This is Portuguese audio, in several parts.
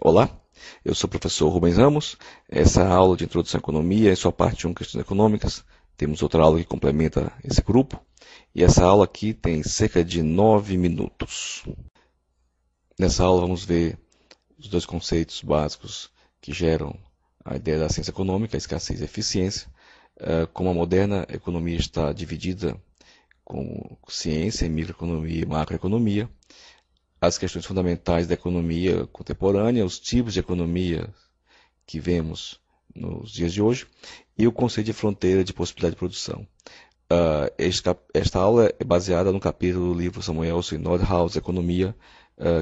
Olá, eu sou o professor Rubens Ramos. Essa é a aula de Introdução à Economia, em sua parte 1, Questões Econômicas. Temos outra aula que complementa esse grupo. E essa aula aqui tem cerca de 9 minutos. Nessa aula vamos ver os dois conceitos básicos que geram a ideia da ciência econômica, a escassez e a eficiência. Como a moderna economia está dividida com ciência, microeconomia e macroeconomia, as questões fundamentais da economia contemporânea, os tipos de economia que vemos nos dias de hoje e o conceito de fronteira de possibilidade de produção. Esta aula é baseada no capítulo do livro Samuelson e Nordhaus, Economia,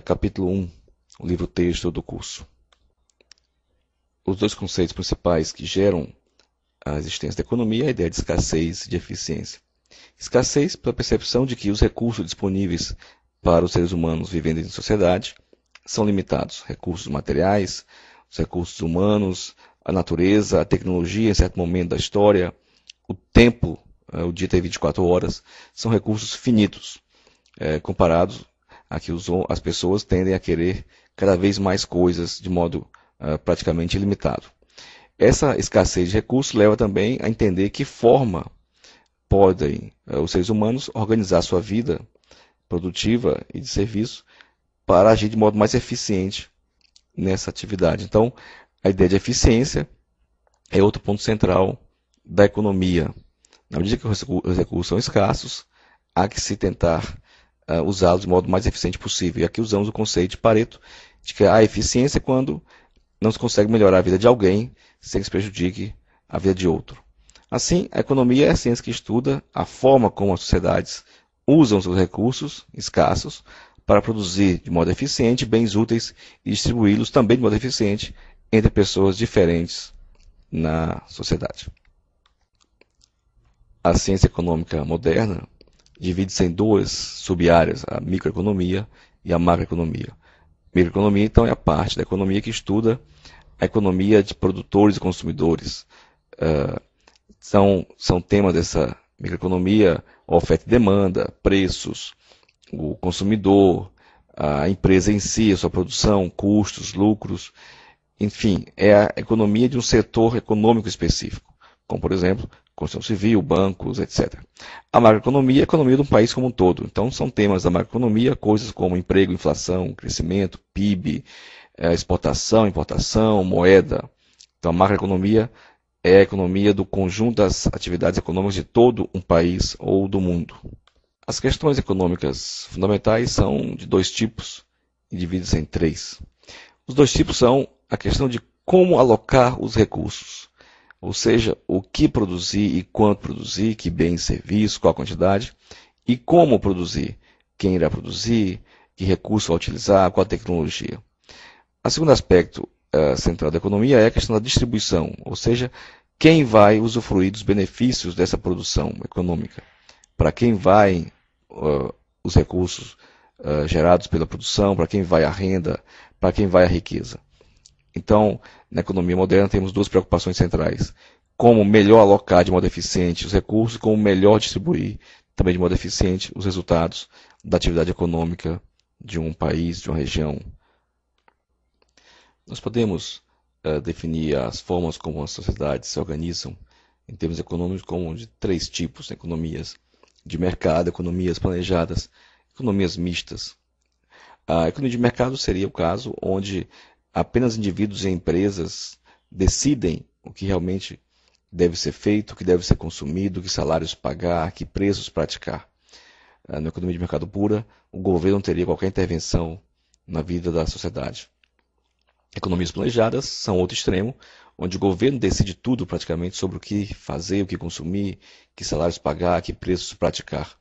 capítulo 1, o livro-texto do curso. Os dois conceitos principais que geram a existência da economia é a ideia de escassez e de eficiência. Escassez pela percepção de que os recursos disponíveis para os seres humanos vivendo em sociedade são limitados. Recursos materiais, os recursos humanos, a natureza, a tecnologia em certo momento da história, o tempo, o dia tem 24 horas, são recursos finitos, comparados a que as pessoas tendem a querer cada vez mais coisas de modo praticamente ilimitado. Essa escassez de recursos leva também a entender que forma podem os seres humanos organizar sua vida produtiva e de serviço para agir de modo mais eficiente nessa atividade. Então, a ideia de eficiência é outro ponto central da economia. Na medida que os recursos são escassos, há que se tentar usá-los de modo mais eficiente possível. E aqui usamos o conceito de Pareto, de que a eficiência é quando não se consegue melhorar a vida de alguém sem que se prejudique a vida de outro. Assim, a economia é a ciência que estuda a forma como as sociedades usam seus recursos escassos para produzir de modo eficiente bens úteis e distribuí-los também de modo eficiente entre pessoas diferentes na sociedade. A ciência econômica moderna divide-se em duas sub-áreas, a microeconomia e a macroeconomia. Microeconomia, então, é a parte da economia que estuda a economia de produtores e consumidores. São temas dessa microeconomia: oferta e demanda, preços, o consumidor, a empresa em si, a sua produção, custos, lucros. Enfim, é a economia de um setor econômico específico, como, por exemplo, construção civil, bancos, etc. A macroeconomia é a economia de um país como um todo. Então, são temas da macroeconomia, coisas como emprego, inflação, crescimento, PIB, exportação, importação, moeda. Então, a macroeconomia é a economia do conjunto das atividades econômicas de todo um país ou do mundo. As questões econômicas fundamentais são de dois tipos e dividem-se em três. Os dois tipos são a questão de como alocar os recursos, ou seja, o que produzir e quanto produzir, que bens e serviços, qual a quantidade, e como produzir, quem irá produzir, que recurso vai utilizar, qual a tecnologia. O segundo aspecto central da economia é a questão da distribuição, ou seja, quem vai usufruir dos benefícios dessa produção econômica, para quem vai os recursos gerados pela produção, para quem vai a renda, para quem vai a riqueza. Então, na economia moderna temos duas preocupações centrais: como melhor alocar de modo eficiente os recursos, como melhor distribuir também de modo eficiente os resultados da atividade econômica de um país, de uma região. Nós podemos definir as formas como as sociedades se organizam em termos econômicos como de três tipos: economias de mercado, economias planejadas, economias mistas. A economia de mercado seria o caso onde apenas indivíduos e empresas decidem o que realmente deve ser feito, o que deve ser consumido, que salários pagar, que preços praticar. Na economia de mercado pura, o governo não teria qualquer intervenção na vida da sociedade. Economias planejadas são outro extremo, onde o governo decide tudo praticamente sobre o que fazer, o que consumir, que salários pagar, que preços praticar.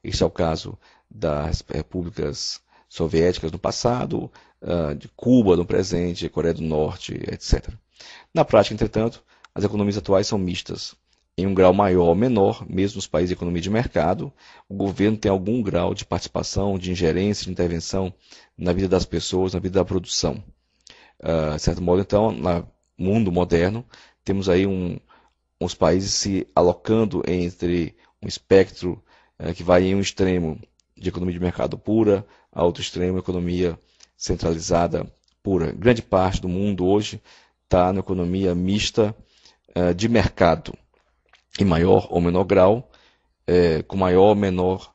Este é o caso das repúblicas soviéticas no passado, de Cuba no presente, Coreia do Norte, etc. Na prática, entretanto, as economias atuais são mistas. Em um grau maior ou menor, mesmo nos países de economia de mercado, o governo tem algum grau de participação, de ingerência, de intervenção na vida das pessoas, na vida da produção. De certo modo, então, no mundo moderno, temos aí uns países se alocando entre um espectro que vai em um extremo de economia de mercado pura, a outro extremo, economia centralizada pura. Grande parte do mundo hoje está na economia mista de mercado, em maior ou menor grau, com maior ou menor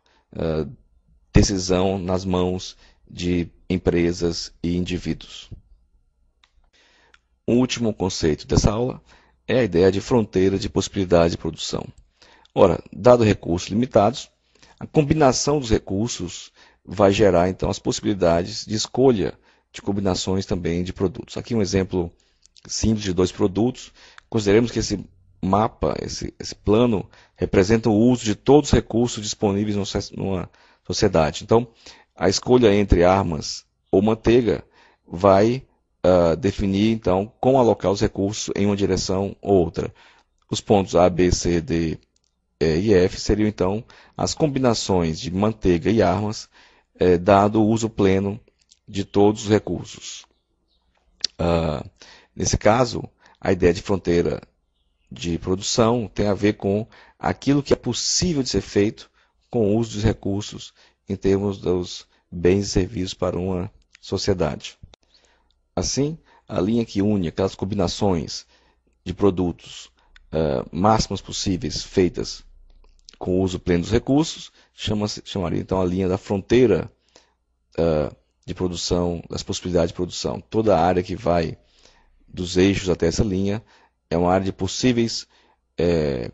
decisão nas mãos de empresas e indivíduos. O último conceito dessa aula é a ideia de fronteira de possibilidade de produção. Ora, dado recursos limitados, a combinação dos recursos vai gerar então as possibilidades de escolha de combinações também de produtos. Aqui um exemplo simples de dois produtos. Consideremos que esse mapa, esse plano, representa o uso de todos os recursos disponíveis numa sociedade. Então, a escolha entre armas ou manteiga vai definir então como alocar os recursos em uma direção ou outra. Os pontos A, B, C, D e F seriam então as combinações de manteiga e armas, dado o uso pleno de todos os recursos. Nesse caso, a ideia de fronteira de produção tem a ver com aquilo que é possível de ser feito com o uso dos recursos em termos dos bens e serviços para uma sociedade. Assim, a linha que une aquelas combinações de produtos máximas possíveis feitas com o uso pleno dos recursos, chamaria então a linha da fronteira de produção, das possibilidades de produção. Toda a área que vai dos eixos até essa linha é uma área de possíveis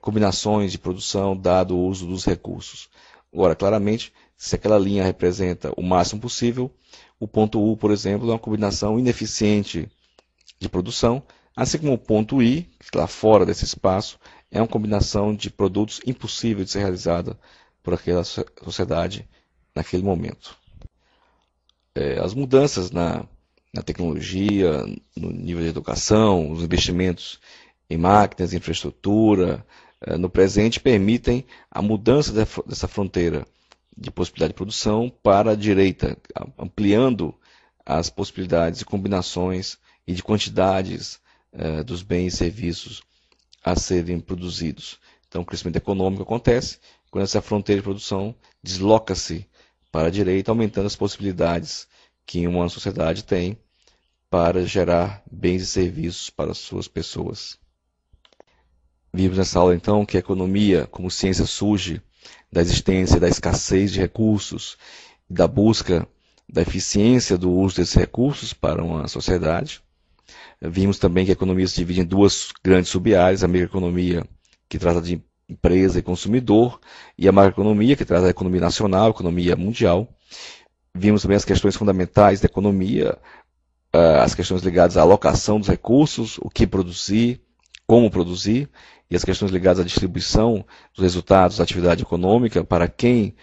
combinações de produção dado o uso dos recursos. Agora, claramente, se aquela linha representa o máximo possível, o ponto U, por exemplo, é uma combinação ineficiente de produção, assim como o ponto I, que está fora desse espaço, é uma combinação de produtos impossível de ser realizada por aquela sociedade naquele momento. As mudanças na tecnologia, no nível de educação, os investimentos em máquinas, infraestrutura, no presente permitem a mudança dessa fronteira de possibilidade de produção para a direita, ampliando as possibilidades de combinações e de quantidades dos bens e serviços a serem produzidos. Então, o crescimento econômico acontece quando essa fronteira de produção desloca-se para a direita, aumentando as possibilidades que uma sociedade tem para gerar bens e serviços para as suas pessoas. Vimos nessa aula, então, que a economia, como ciência, surge da existência da escassez de recursos e da busca da eficiência do uso desses recursos para uma sociedade. Vimos também que a economia se divide em duas grandes sub-áreas, a microeconomia, que trata de empresa e consumidor, e a macroeconomia, que trata da economia nacional, economia mundial. Vimos também as questões fundamentais da economia, as questões ligadas à alocação dos recursos, o que produzir, como produzir, e as questões ligadas à distribuição dos resultados da atividade econômica, para quem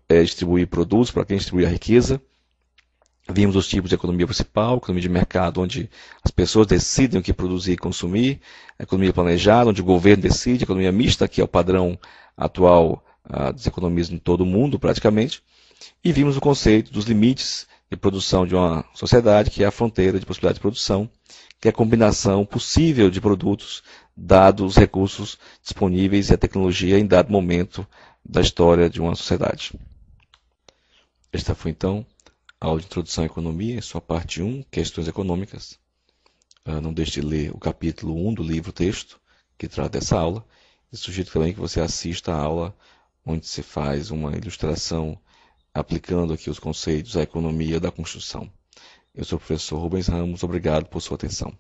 distribuir produtos, para quem distribuir a riqueza. Vimos os tipos de economia principal, economia de mercado, onde as pessoas decidem o que produzir e consumir, a economia planejada, onde o governo decide, a economia mista, que é o padrão atual das economias em todo o mundo, praticamente. E vimos o conceito dos limites de produção de uma sociedade, que é a fronteira de possibilidade de produção, que é a combinação possível de produtos, dados os recursos disponíveis e a tecnologia em dado momento da história de uma sociedade. Esta foi, então, a aula de Introdução à Economia, sua parte 1, Questões Econômicas. Não deixe de ler o capítulo 1 do livro texto, que trata dessa aula. E sugiro também que você assista a aula onde se faz uma ilustração aplicando aqui os conceitos da economia da construção. Eu sou o professor Rubens Ramos, obrigado por sua atenção.